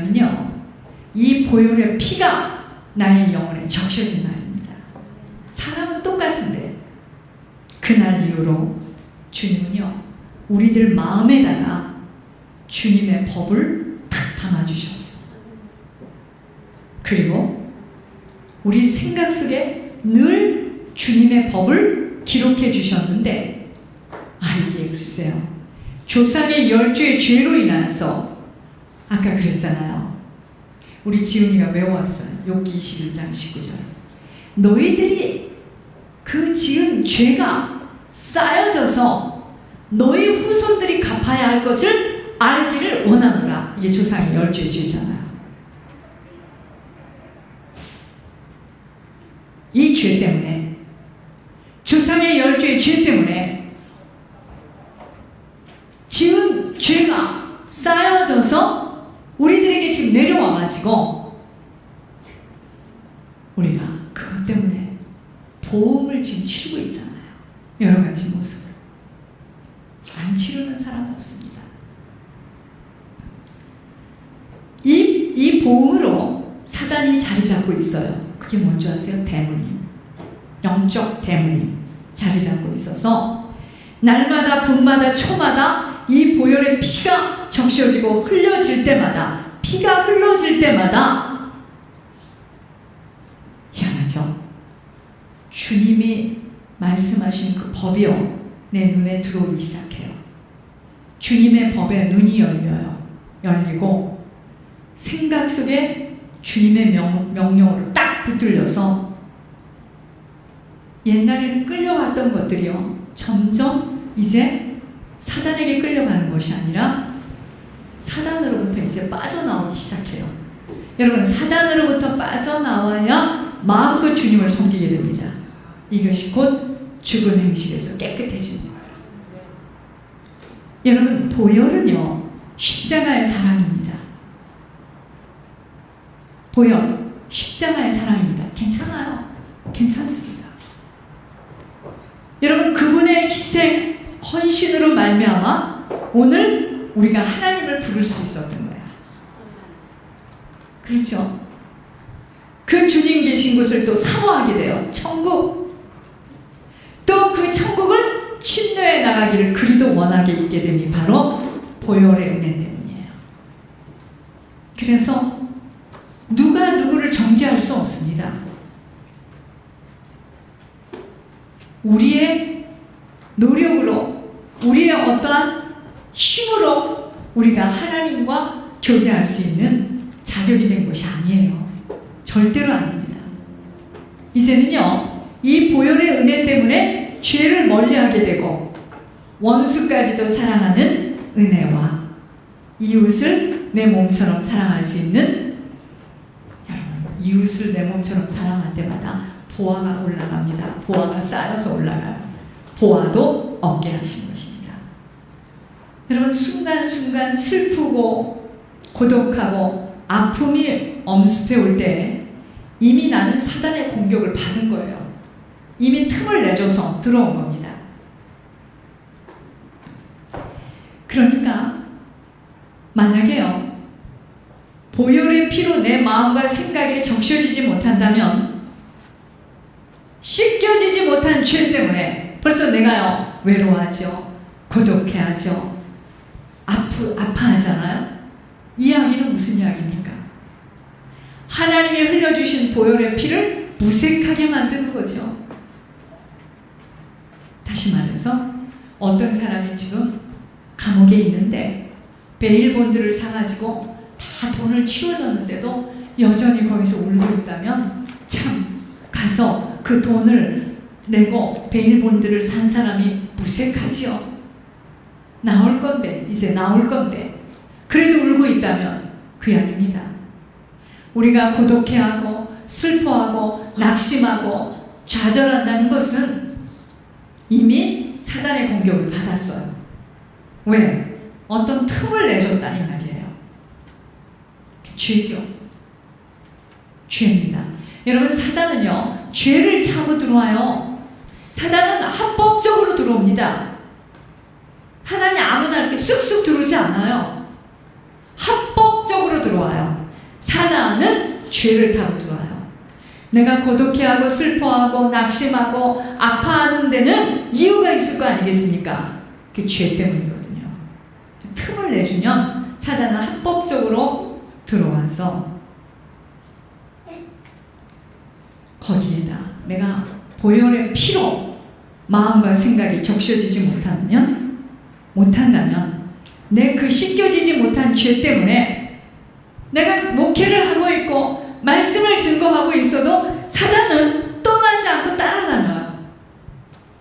왜냐면요, 이 보혈의 피가 나의 영혼에 적셔진 날입니다. 사람은 똑같은데 그날 이후로 주님은요, 우리들 마음에다가 주님의 법을 탁 담아주셨어요. 그리고 우리 생각 속에 늘 주님의 법을 기록해 주셨는데, 이게 글쎄요, 조상의 10주의 죄로 인해서, 아까 그랬잖아요, 우리 지훈이가 외웠어요. 욥기 21장 19절. 너희들이 그 지은 죄가 쌓여져서 너희 후손들이 갚아야 할 것을 알기를 원하노라. 이게 조상의 10주의 죄잖아요. 이 죄 때문에, 조상의 10주의 죄 때문에 지은 죄가 쌓여져서 우리들에게 지금 내려와가지고 우리가 그것 때문에 보험을 지금 치르고 있잖아요. 여러 가지 모습으로. 안 치르는 사람은 없습니다. 이 보험으로 사단이 자리 잡고 있어요. 그게 뭔지 아세요? 대물림. 영적 대물림 자리 잡고 있어서 날마다 분마다 초마다 이 보혈의 피가 적셔지고 흘려질 때마다, 피가 흘러질 때마다, 희한하죠? 주님이 말씀하신 그 법이요, 내 눈에 들어오기 시작해요. 주님의 법에 눈이 열리고 생각 속에 주님의 명령으로 딱 붙들려서 옛날에는 끌려왔던 것들이요, 점점 이제 사단에게 끌려가는 것이 아니라 사단으로부터 이제 빠져나오기 시작해요. 여러분, 사단으로부터 빠져나와야 마음껏 주님을 섬기게 됩니다. 이것이 곧 죽은 행실에서 깨끗해지는 거예요. 여러분, 보혈은요, 십자가의 사랑입니다. 보혈, 십자가의 사랑입니다. 괜찮아요. 괜찮습니다. 여러분, 그분의 희생, 헌신으로 말미암아 오늘 우리가 하나님을 부를 수 있었던 거야. 그렇죠? 그 주님 계신 곳을 또 사모하게 돼요. 천국. 또 그 천국을 침노해 나가기를 그리도 원하게 있게 됨이 바로 보혈의 은혜 때문이에요. 그래서 누가 누구를 정죄할 수 없습니다. 우리의 노력으로, 우리의 어떠한 힘으로 우리가 하나님과 교제할 수 있는 자격이 된 것이 아니에요. 절대로 아닙니다. 이제는요, 이 보혈의 은혜 때문에 죄를 멀리하게 되고 원수까지도 사랑하는 은혜와 이웃을 내 몸처럼 사랑할 수 있는, 여러분, 이웃을 내 몸처럼 사랑할 때마다 보화가 올라갑니다. 보화가 쌓여서 올라가요. 보화도 얻게 하신 것입니다. 여러분, 순간순간 슬프고 고독하고 아픔이 엄습해 올 때 이미 나는 사단의 공격을 받은 거예요. 이미 틈을 내줘서 들어온 겁니다. 그러니까 만약에요, 보혈의 피로 내 마음과 생각이 적셔지지 못한다면, 씻겨지지 못한 죄 때문에 벌써 내가요, 외로워하죠. 고독해하죠. 아파하잖아요. 이 이야기는 무슨 이야기입니까? 하나님이 흘려주신 보혈의 피를 무색하게 만드는 거죠. 다시 말해서 어떤 사람이 지금 감옥에 있는데 베일본드를 사가지고 다 돈을 치워줬는데도 여전히 거기서 울고 있다면, 참 가서 그 돈을 내고 베일본드를 산 사람이 무색하지요. 나올 건데, 이제 나올 건데 그래도 울고 있다면 그 이야기입니다. 우리가 고독해하고 슬퍼하고 낙심하고 좌절한다는 것은 이미 사단의 공격을 받았어요. 왜? 어떤 틈을 내줬다는 말이에요. 죄죠. 죄입니다. 여러분, 사단은요, 죄를 차고 들어와요. 사단은 합법적으로 들어옵니다. 사단이 아무나 이렇게 쑥쑥 들어오지 않아요. 합법적으로 들어와요. 사단은 죄를 타고 들어와요. 내가 고독해하고 슬퍼하고 낙심하고 아파하는 데는 이유가 있을 거 아니겠습니까? 그게 죄 때문이거든요. 틈을 내주면 사단은 합법적으로 들어와서 거기에다 내가 보혈의 피로 마음과 생각이 적셔지지 못한다면 내 그 씻겨지지 못한 죄 때문에 내가 목회를 하고 있고 말씀을 증거하고 있어도 사단은 떠나지 않고 따라다녀요.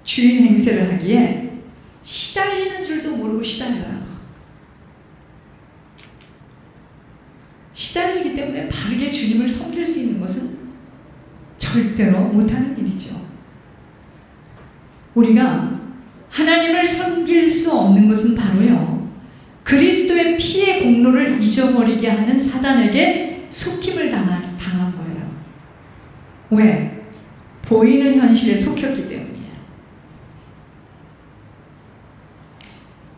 주인 행세를 하기에 시달리는 줄도 모르고 시달려요. 시달리기 때문에 바르게 주님을 섬길 수 있는 것은 절대로 못하는 일이죠. 우리가 하나님을 섬길 수 없는 것은 바로요, 그리스도의 피의 공로를 잊어버리게 하는 사단에게 속임을 당한 거예요. 왜? 보이는 현실에 속혔기 때문이에요.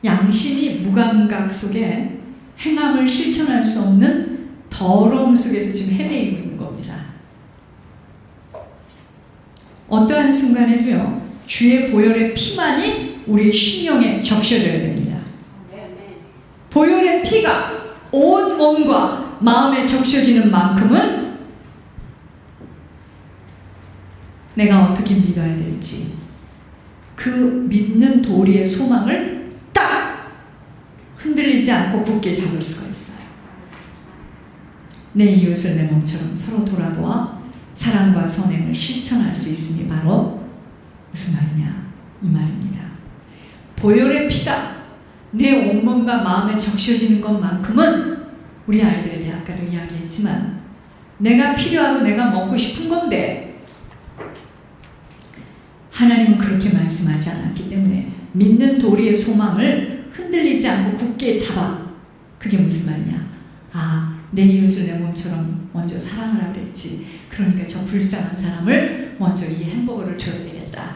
양심이 무감각 속에 행함을 실천할 수 없는 더러움 속에서 지금 헤매이고 있는 겁니다. 어떠한 순간에도요, 주의 보혈의 피만이 우리의 심령에 적셔져야 됩니다. 보혈의 피가 온 몸과 마음에 적셔지는 만큼은 내가 어떻게 믿어야 될지, 그 믿는 도리의 소망을 딱 흔들리지 않고 굳게 잡을 수가 있어요. 내 이웃을 내 몸처럼 서로 돌아보아 사랑과 선행을 실천할 수 있음이 바로 무슨 말이냐, 이 말입니다. 보혈의 피가 내 온몸과 마음에 적셔지는 것만큼은 우리 아이들에게 아까도 이야기했지만 내가 필요하고 내가 먹고 싶은 건데 하나님은 그렇게 말씀하지 않았기 때문에 믿는 도리의 소망을 흔들리지 않고 굳게 잡아. 그게 무슨 말이냐, 내 이웃을 내 몸처럼 먼저 사랑하라 그랬지. 그러니까 저 불쌍한 사람을 먼저 이 햄버거를 줘야 되겠다.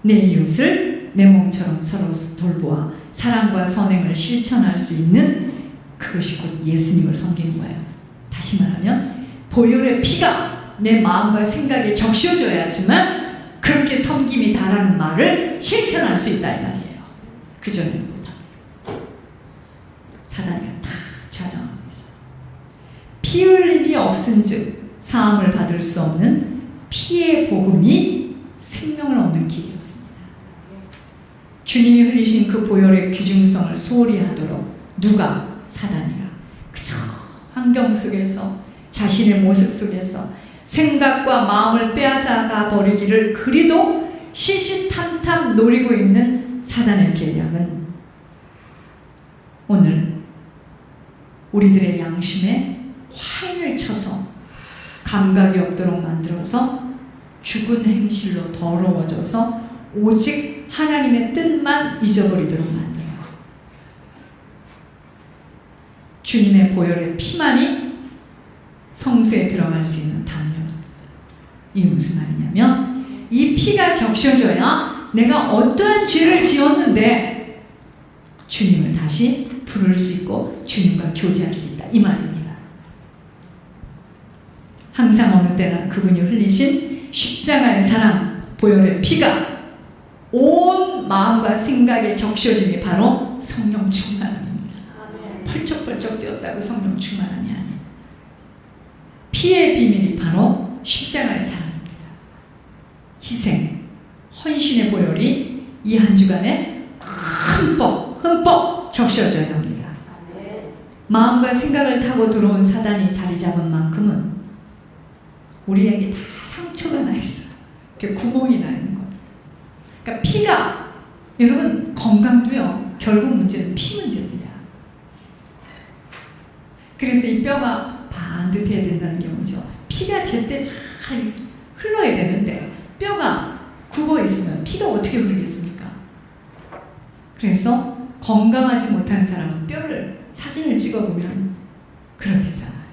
내 이웃을 내 몸처럼 서로 돌보아 사랑과 선행을 실천할 수 있는 그것이 곧 예수님을 섬기는 거예요. 다시 말하면 보혈의 피가 내 마음과 생각에 적셔져야지만 그렇게 섬김이 다라는 말을 실천할 수 있다 이 말이에요. 그전에는 못합니다. 사단이가 다 좌정하고 있어요. 피 흘림이 없은즉 사함을 받을 수 없는 피의 복음이 생명을 얻는 길이었습니다. 주님이 흘리신 그 보혈의 귀중성을 소홀히 하도록 누가? 사단이가 그저 환경 속에서 자신의 모습 속에서 생각과 마음을 빼앗아가 버리기를 그리도 시시탐탐 노리고 있는 사단의 계략은 오늘 우리들의 양심에 화인을 쳐서 감각이 없도록 만들어서 죽은 행실로 더러워져서 오직 하나님의 뜻만 잊어버리도록 만들어요. 주님의 보혈의 피만이 성소에 들어갈 수 있는 담력입니다. 이게 무슨 말이냐면 이 피가 적셔져야 내가 어떠한 죄를 지었는데 주님을 다시 부를 수 있고 주님과 교제할 수 있다 이 말입니다. 항상 어느 때나 그분이 흘리신 십자가의 사랑, 보혈의 피가 온 마음과 생각에 적셔짐이 바로 성령 충만함입니다. 펄쩍펄쩍 뛰었다고 성령 충만함이 아니에요. 피의 비밀이 바로 십자가의 사랑입니다. 희생, 헌신의 보혈이 이 한 주간에 흠뻑 적셔져야 합니다. 마음과 생각을 타고 들어온 사단이 자리 잡은 만큼은 우리에게 다 상처가 나 있어요. 구멍이 나 있는 겁니다. 그러니까 피가, 여러분 건강도요 결국 문제는 피 문제입니다. 그래서 이 뼈가 반듯해야 된다는 게 뭐죠? 피가 제때 잘 흘러야 되는데 뼈가 굽어 있으면 피가 어떻게 흐르겠습니까? 그래서 건강하지 못한 사람은 뼈를 사진을 찍어보면 그렇대잖아요.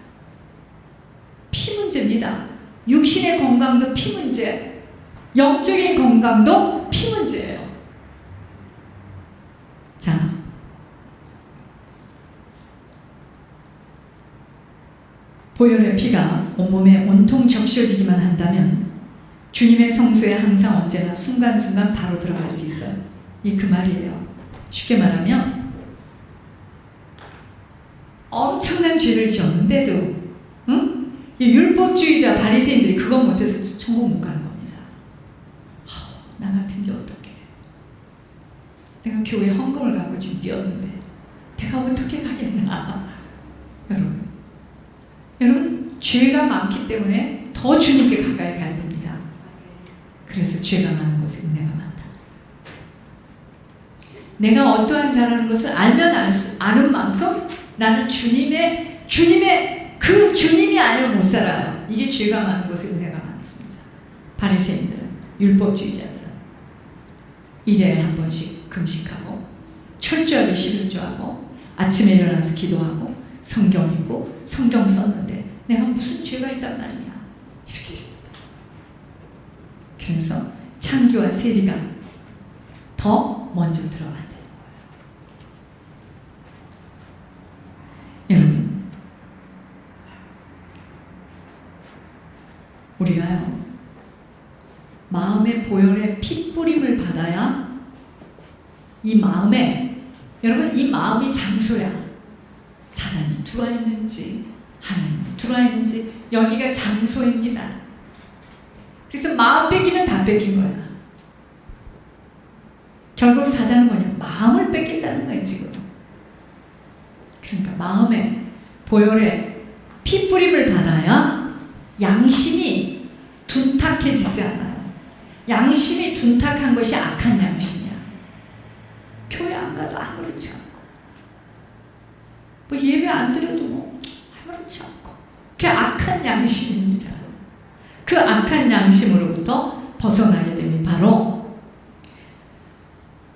피 문제입니다. 육신의 건강도 피 문제, 영적인 건강도 피 문제예요. 자, 보혈의 피가 온몸에 온통 적셔지기만 한다면 주님의 성소에 항상 언제나 순간순간 바로 들어갈 수 있어요. 이 그 말이에요. 쉽게 말하면 엄청난 죄를 지었는데도 응? 이 율법주의자 바리새인들이 그것 못해서 천국 못 가는 겁니다. 나 같은 게 어떡해. 내가 교회 헌금을 갖고 지금 뛰었는데 내가 어떻게 가겠나. 여러분 죄가 많기 때문에 더 주님께 가까이 가야 됩니다. 그래서 죄가 많은 것에 은혜가 많다. 내가 어떠한 자라는 것을 알면 아는 만큼 나는 주님의 그 주님이 아니면 못 살아요. 이게 죄가 많은 것에 은혜가 많습니다. 바리새인들은, 율법주의자들은 일에 한 번씩 금식하고 철저하게 십일조하고 아침에 일어나서 기도하고 성경 읽고 성경 썼는데 내가 무슨 죄가 있단 말이냐 이렇게 됩니다. 그래서 창기와 세리가 더 먼저 들어가야 되는 거예요. 여러분 우리가요 마음의 보혈의 핏뿌림을 받아야 이 마음에 여러분 이 마음이 장소야. 사단이 들어와 있는지 하나님이 들어와 있는지 여기가 장소입니다. 그래서 마음 뺏기면 다 뺏긴 거야. 결국 사단은 뭐냐? 마음을 뺏긴다는 거예요 지금. 그러니까 마음에 보혈의 핏뿌림을 받아야 양심이 둔탁해지지 않아요. 양심이 둔탁한 것이 악한 양심이야. 교회 안 가도 아무렇지 않고 뭐 예배 안 드려도 뭐 아무렇지 않고 그게 악한 양심입니다. 그 악한 양심으로부터 벗어나게 되면 바로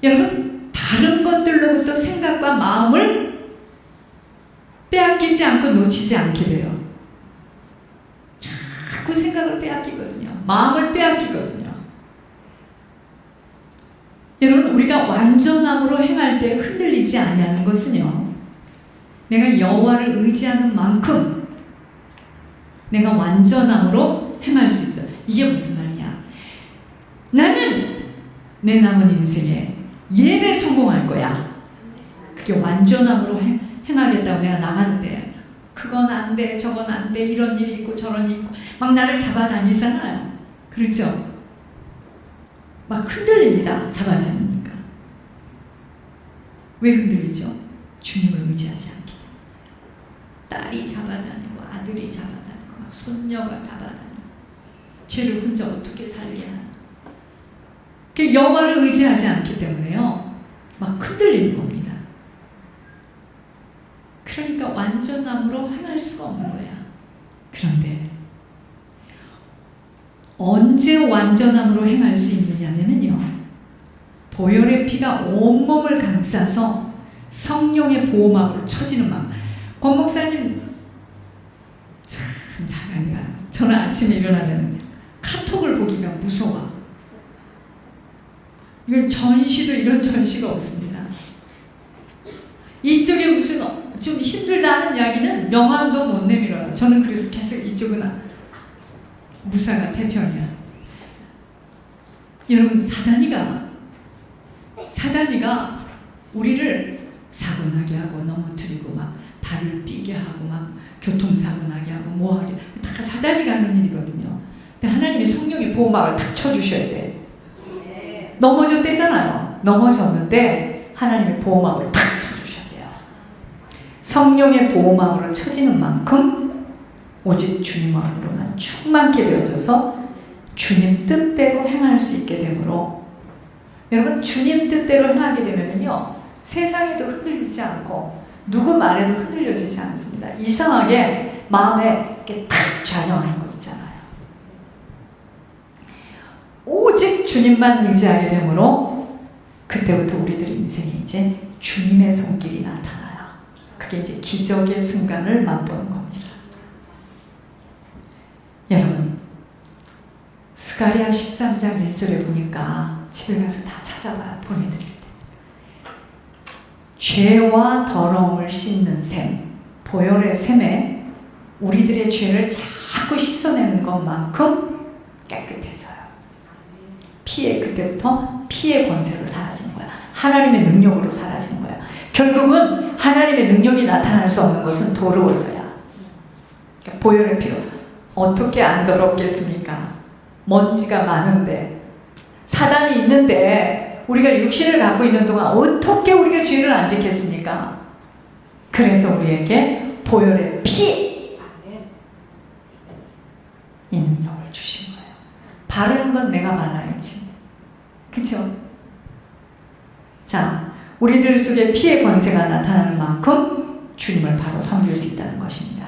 여러분 다른 것들로부터 생각과 마음을 빼앗기지 않고 놓치지 않게 돼요. 자꾸 생각을 빼앗기거든요. 마음을 빼앗기거든요. 여러분 우리가 완전함으로 행할 때 흔들리지 아니하는 것은요. 내가 여호와를 의지하는 만큼 내가 완전함으로 행할 수 있어요. 이게 무슨 말이냐? 나는 내 남은 인생에 예배 성공할 거야. 그게 완전함으로 행하겠다고 내가 나가는데 그건 안 돼, 저건 안 돼, 이런 일이 있고 저런 일이 있고 막 나를 잡아다니잖아요. 그렇죠? 막 흔들립니다. 잡아다니니까. 왜 흔들리죠? 주님을 의지하지 않기 때문에. 딸이 잡아다니고 아들이 잡아다니고 막 손녀가 잡아다니고 죄를 혼자 어떻게 살게 하나. 그 여호와를 의지하지 않기 때문에요. 막 흔들리는 겁니다. 그러니까 완전함으로 행할 수가 없는 거야. 그런데 언제 완전함으로 행할 수 있느냐면요. 보혈의 피가 온몸을 감싸서 성령의 보호막으로 쳐지는 막. 권 목사님 참 사랑이야. 저는 아침에 일어나면 카톡을 보기가 무서워. 이건 전시도 이런 전시가 없습니다. 이쪽에 무슨 좀 힘들다는 이야기는 명함도 못 내밀어요. 저는 그래서 계속 이쪽은 무사가 태평이야. 여러분 사단이가 우리를 사고 나게 하고 넘어뜨리고 막 발을 삐게 하고 막 교통사고 나게 하고 뭐 하게 다 사단이가 하는 일이거든요. 근데 하나님이 성령의 보호막을 딱 쳐주셔야 돼. 넘어졌대잖아요. 넘어졌는데 하나님의 보호막을 딱 쳐주셔야 돼요. 성령의 보호막으로 쳐지는 만큼 오직 주님 마음으로만 충만케 되어져서 주님 뜻대로 행할 수 있게 되므로 여러분 주님 뜻대로 행하게 되면요 세상에도 흔들리지 않고 누구 말에도 흔들려지지 않습니다. 이상하게 마음에 이렇게 딱 좌정하는 거 있잖아요. 오직 주님만 의지하게 되므로 그때부터 우리들의 인생에 이제 주님의 손길이 나타나요. 그게 이제 기적의 순간을 맛보는 겁니다. 여러분 스가랴 13장 1절에 보니까 집에 가서 다 찾아봐요. 보내드릴 때 죄와 더러움을 씻는 셈 보혈의 셈에 우리들의 죄를 자꾸 씻어내는 것만큼 깨끗해져요. 그때부터 피의 권세로 사라지는 거야. 하나님의 능력으로 사라지는 거야. 결국은 하나님의 능력이 나타날 수 없는 것은 더러워서야. 그러니까 보혈의 피로 어떻게 안 더럽겠습니까? 먼지가 많은데, 사단이 있는데 우리가 육신을 갖고 있는 동안 어떻게 우리가 죄를 안 짓겠습니까? 그래서 우리에게 보혈의 피, 이 능력을 주신 거예요. 바르는 건 내가 발라야지. 그쵸? 자, 우리들 속에 피의 권세가 나타나는 만큼 주님을 바로 섬길 수 있다는 것입니다.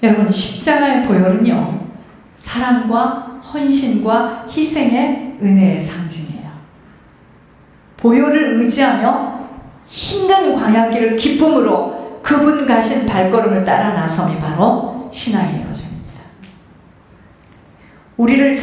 여러분, 십자가의 보혈은요, 사랑과 헌신과 희생의 은혜의 상징이에요. 보혈을 의지하며 힘든 광야길을 기쁨으로 그분 가신 발걸음을 따라 나섬이 바로 신앙의 여정입니다. 우리를